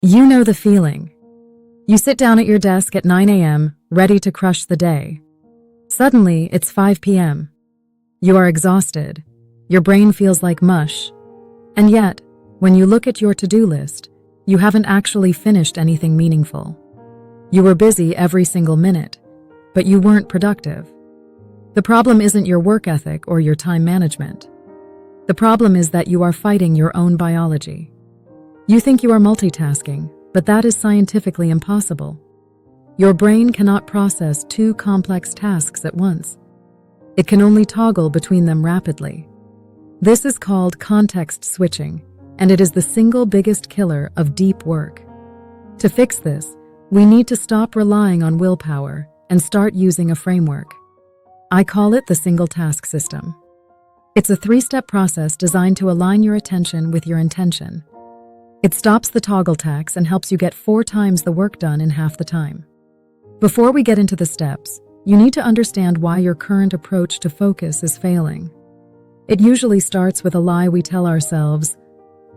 You know the feeling. You sit down at your desk at 9 a.m., ready to crush the day. Suddenly, it's 5 p.m. You are exhausted. Your brain feels like mush. And yet, when you look at your to-do list, you haven't actually finished anything meaningful. You were busy every single minute, but you weren't productive. The problem isn't your work ethic or your time management. The problem is that you are fighting your own biology. You think you are multitasking, but that is scientifically impossible. Your brain cannot process two complex tasks at once. It can only toggle between them rapidly. This is called context switching, and it is the single biggest killer of deep work. To fix this, we need to stop relying on willpower and start using a framework. I call it the single task system. It's a 3-step process designed to align your attention with your intention. It stops the toggle tax and helps you get 4 times the work done in half the time. Before we get into the steps, you need to understand why your current approach to focus is failing. It usually starts with a lie we tell ourselves: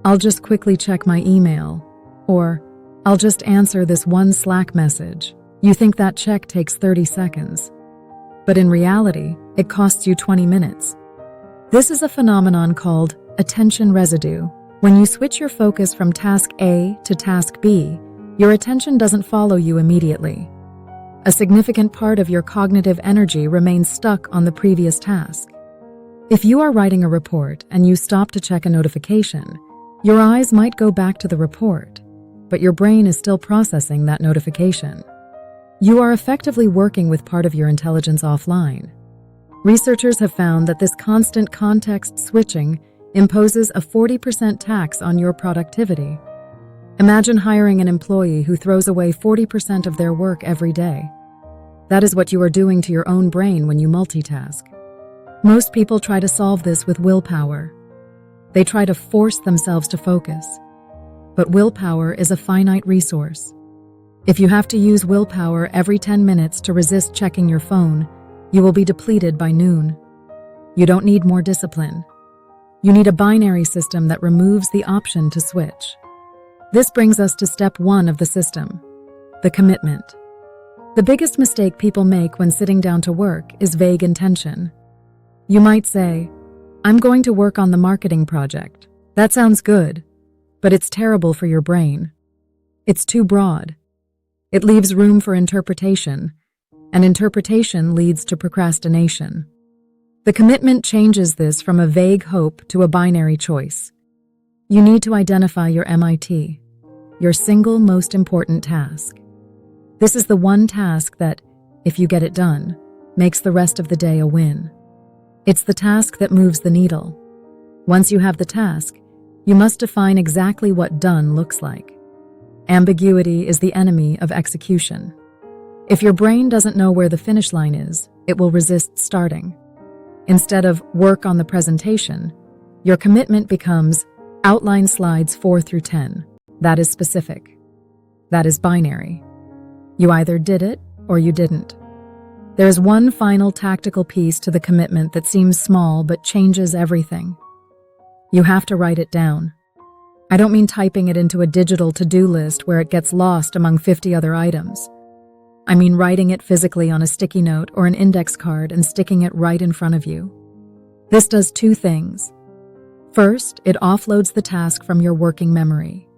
I'll just quickly check my email, or I'll just answer this one Slack message. You think that check takes 30 seconds. But in reality, it costs you 20 minutes. This is a phenomenon called attention residue. When you switch your focus from task A to task B, your attention doesn't follow you immediately. A significant part of your cognitive energy remains stuck on the previous task. If you are writing a report and you stop to check a notification, your eyes might go back to the report, but your brain is still processing that notification. You are effectively working with part of your intelligence offline. Researchers have found that this constant context switching imposes a 40% tax on your productivity. Imagine hiring an employee who throws away 40% of their work every day. That is what you are doing to your own brain when you multitask. Most people try to solve this with willpower. They try to force themselves to focus. But willpower is a finite resource. If you have to use willpower every 10 minutes to resist checking your phone, you will be depleted by noon. You don't need more discipline. You need a binary system that removes the option to switch. This brings us to step 1 of the system: the commitment. The biggest mistake people make when sitting down to work is vague intention. You might say, I'm going to work on the marketing project. That sounds good, but it's terrible for your brain. It's too broad. It leaves room for interpretation, and interpretation leads to procrastination. The commitment changes this from a vague hope to a binary choice. You need to identify your MIT, your single most important task. This is the one task that, if you get it done, makes the rest of the day a win. It's the task that moves the needle. Once you have the task, you must define exactly what done looks like. Ambiguity is the enemy of execution. If your brain doesn't know where the finish line is, it will resist starting. Instead of work on the presentation, your commitment becomes outline slides 4 through 10. That is specific. That is binary. You either did it or you didn't. There is one final tactical piece to the commitment that seems small but changes everything. You have to write it down. I don't mean typing it into a digital to-do list where it gets lost among 50 other items. I mean writing it physically on a sticky note or an index card and sticking it right in front of you. This does 2 things. First, it offloads the task from your working memory.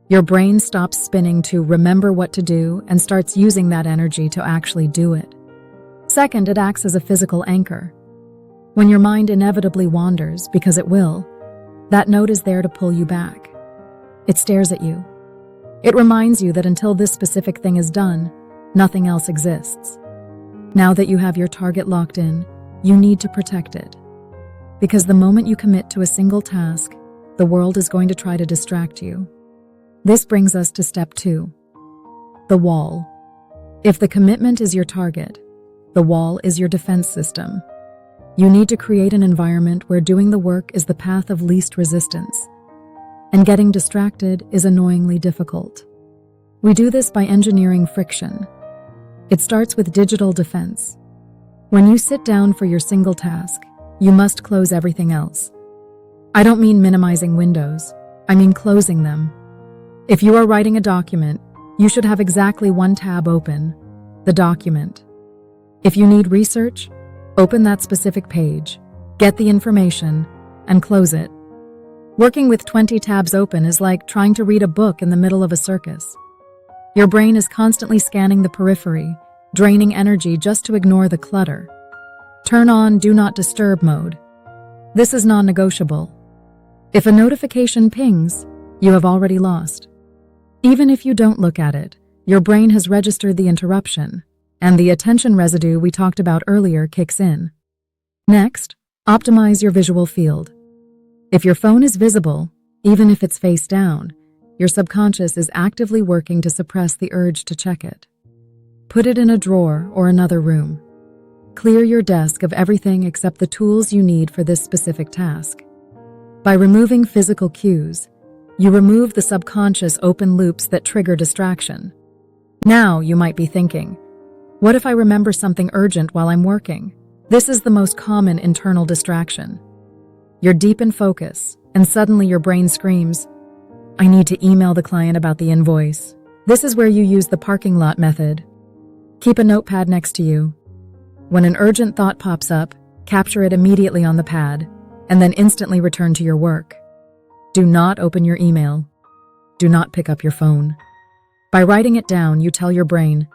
Your brain stops spinning to remember what to do and starts using that energy to actually do it. Second, it acts as a physical anchor. When your mind inevitably wanders, because it will, that note is there to pull you back. It stares at you. It reminds you that until this specific thing is done, nothing else exists. Now that you have your target locked in, you need to protect it. Because the moment you commit to a single task, the world is going to try to distract you. This brings us to step 2, the wall. If the commitment is your target, the wall is your defense system. You need to create an environment where doing the work is the path of least resistance, and getting distracted is annoyingly difficult. We do this by engineering friction. It starts with digital defense. When you sit down for your single task, you must close everything else. I don't mean minimizing windows. I mean closing them. If you are writing a document, you should have exactly one tab open, the document. If you need research, open that specific page, get the information, and close it. Working with 20 tabs open is like trying to read a book in the middle of a circus. Your brain is constantly scanning the periphery, draining energy just to ignore the clutter. Turn on Do Not Disturb mode. This is non-negotiable. If a notification pings, you have already lost. Even if you don't look at it, your brain has registered the interruption, and the attention residue we talked about earlier kicks in. Next, optimize your visual field. If your phone is visible, even if it's face down, your subconscious is actively working to suppress the urge to check it. Put it in a drawer or another room. Clear your desk of everything except the tools you need for this specific task. By removing physical cues, you remove the subconscious open loops that trigger distraction. Now you might be thinking, what if I remember something urgent while I'm working? This is the most common internal distraction. You're deep in focus, and suddenly your brain screams, I need to email the client about the invoice. This is where you use the parking lot method. Keep a notepad next to you. When an urgent thought pops up, capture it immediately on the pad, and then instantly return to your work. Do not open your email. Do not pick up your phone. By writing it down, you tell your brain,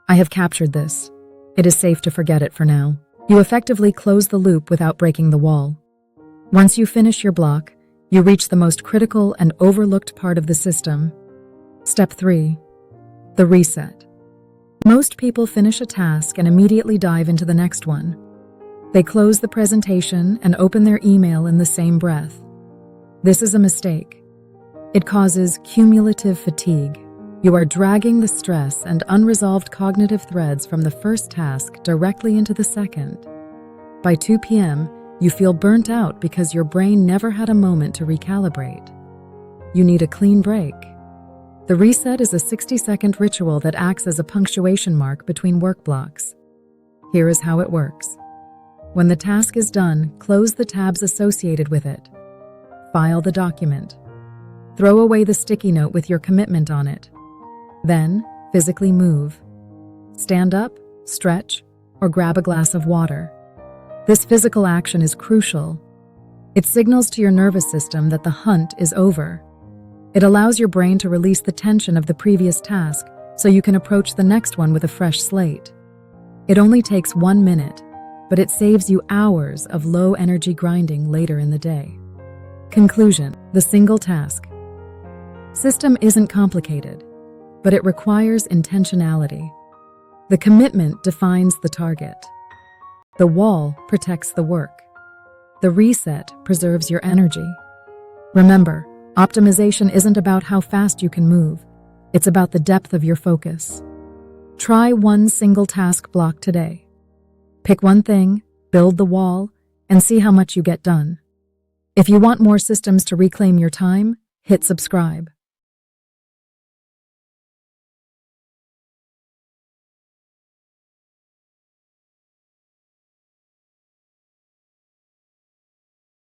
I have captured this. It is safe to forget it for now. You effectively close the loop without breaking the wall. Once you finish your block, you reach the most critical and overlooked part of the system. Step 3. The reset. Most people finish a task and immediately dive into the next one. They close the presentation and open their email in the same breath. This is a mistake. It causes cumulative fatigue. You are dragging the stress and unresolved cognitive threads from the first task directly into the second. By 2 p.m., you feel burnt out because your brain never had a moment to recalibrate. You need a clean break. The reset is a 60-second ritual that acts as a punctuation mark between work blocks. Here is how it works. When the task is done, close the tabs associated with it. File the document. Throw away the sticky note with your commitment on it. Then, physically move. Stand up, stretch, or grab a glass of water. This physical action is crucial. It signals to your nervous system that the hunt is over. It allows your brain to release the tension of the previous task so you can approach the next one with a fresh slate. It only takes 1 minute, but it saves you hours of low-energy grinding later in the day. Conclusion: the single task system isn't complicated, but it requires intentionality. The commitment defines the target. The wall protects the work. The reset preserves your energy. Remember, optimization isn't about how fast you can move. It's about the depth of your focus. Try one single task block today. Pick one thing, build the wall, and see how much you get done. If you want more systems to reclaim your time, hit subscribe.